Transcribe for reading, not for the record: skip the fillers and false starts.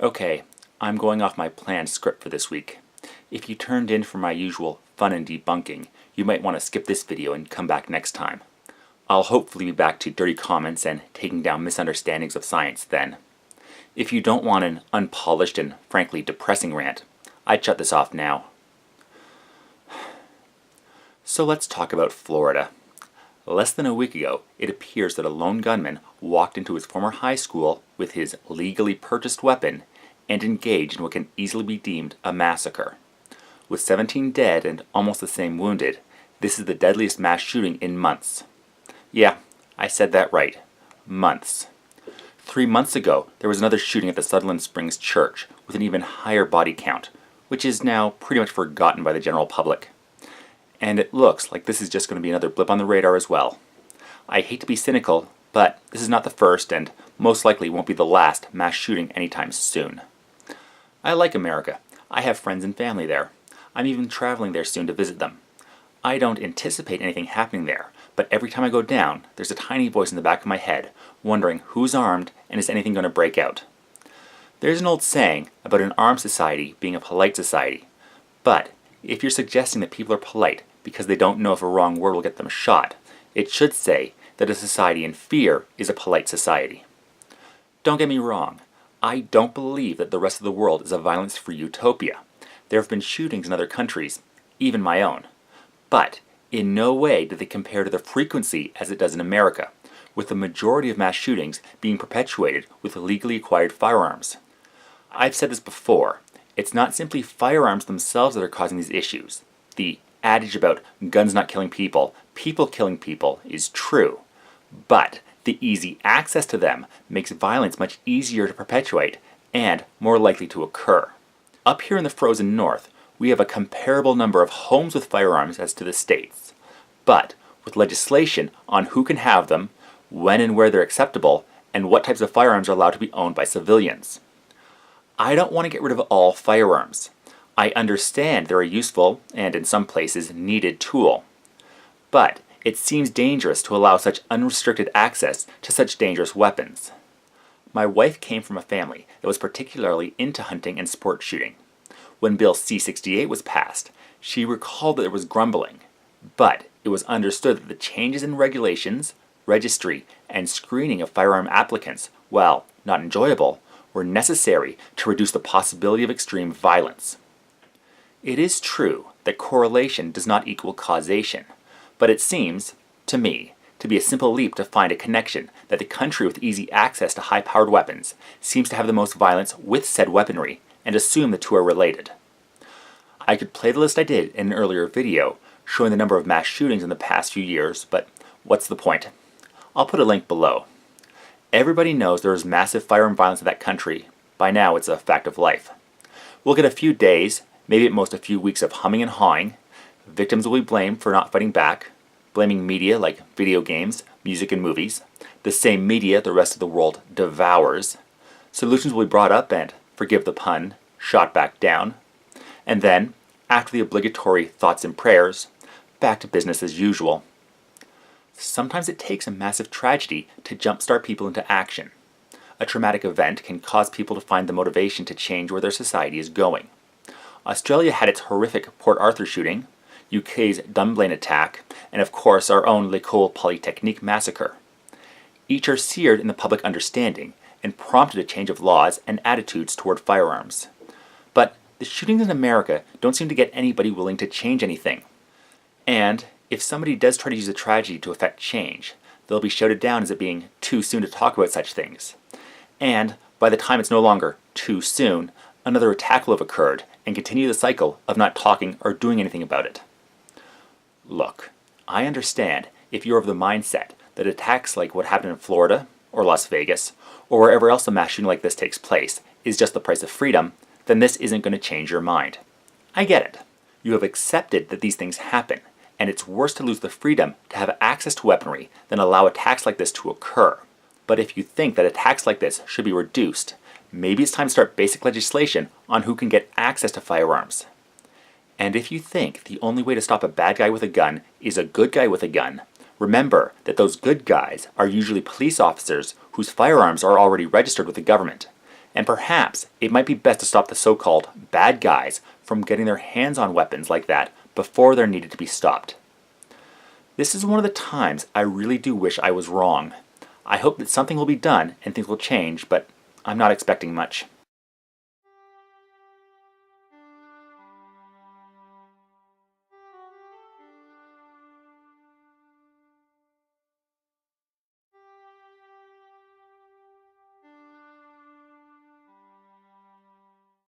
Okay, I'm going off my planned script for this week. If you turned in for my usual fun and debunking, you might want to skip this video and come back next time. I'll hopefully be back to dirty comments and taking down misunderstandings of science then. If you don't want an unpolished and frankly depressing rant, I'd shut this off now. So let's talk about Florida. Less than a week ago, it appears that a lone gunman walked into his former high school with his legally purchased weapon and engaged in what can easily be deemed a massacre. With 17 dead and almost the same wounded, this is the deadliest mass shooting in months. Yeah, I said that right. Months. 3 months ago, there was another shooting at the Sutherland Springs Church with an even higher body count, which is now pretty much forgotten by the general public. And it looks like this is just going to be another blip on the radar as well. I hate to be cynical, but this is not the first and most likely won't be the last mass shooting anytime soon. I like America. I have friends and family there. I'm even traveling there soon to visit them. I don't anticipate anything happening there, but every time I go down, there's a tiny voice in the back of my head wondering who's armed and is anything going to break out. There's an old saying about an armed society being a polite society, but if you're suggesting that people are polite because they don't know if a wrong word will get them shot, it should say that a society in fear is a polite society. Don't get me wrong, I don't believe that the rest of the world is a violence-free utopia. There have been shootings in other countries, even my own. But in no way do they compare to the frequency as it does in America, with the majority of mass shootings being perpetuated with legally acquired firearms. I've said this before, it's not simply firearms themselves that are causing these issues. The adage about guns not killing people killing people is true. But the easy access to them makes violence much easier to perpetuate and more likely to occur. Up here in the frozen north, we have a comparable number of homes with firearms as to the states. But with legislation on who can have them, when and where they're acceptable, and what types of firearms are allowed to be owned by civilians. I don't want to get rid of all firearms. I understand they're a useful, and in some places, needed tool. But it seems dangerous to allow such unrestricted access to such dangerous weapons. My wife came from a family that was particularly into hunting and sport shooting. When Bill C-68 was passed, she recalled that there was grumbling, but it was understood that the changes in regulations, registry, and screening of firearm applicants, while not enjoyable, were necessary to reduce the possibility of extreme violence. It is true that correlation does not equal causation, but it seems, to me, to be a simple leap to find a connection that the country with easy access to high-powered weapons seems to have the most violence with said weaponry and assume the two are related. I could play the list I did in an earlier video showing the number of mass shootings in the past few years, but what's the point? I'll put a link below. Everybody knows there is massive firearm violence in that country. By now it's a fact of life. We'll get a few days, maybe at most a few weeks of humming and hawing. Victims will be blamed for not fighting back, blaming media like video games, music, and movies, the same media the rest of the world devours. Solutions will be brought up and, forgive the pun, shot back down. And then, after the obligatory thoughts and prayers, back to business as usual. Sometimes it takes a massive tragedy to jumpstart people into action. A traumatic event can cause people to find the motivation to change where their society is going. Australia had its horrific Port Arthur shooting, UK's Dunblane attack, and of course our own L'École Polytechnique massacre. Each are seared in the public understanding and prompted a change of laws and attitudes toward firearms. But the shootings in America don't seem to get anybody willing to change anything. And if somebody does try to use a tragedy to effect change, they'll be shouted down as it being too soon to talk about such things. And by the time it's no longer too soon, another attack will have occurred and continue the cycle of not talking or doing anything about it. Look, I understand if you're of the mindset that attacks like what happened in Florida, or Las Vegas, or wherever else a mass shooting like this takes place is just the price of freedom, then this isn't going to change your mind. I get it. You have accepted that these things happen, and it's worse to lose the freedom to have access to weaponry than allow attacks like this to occur. But if you think that attacks like this should be reduced, maybe it's time to start basic legislation on who can get access to firearms. And if you think the only way to stop a bad guy with a gun is a good guy with a gun, remember that those good guys are usually police officers whose firearms are already registered with the government. And perhaps it might be best to stop the so-called bad guys from getting their hands on weapons like that before they're needed to be stopped. This is one of the times I really do wish I was wrong. I hope that something will be done and things will change, but I'm not expecting much.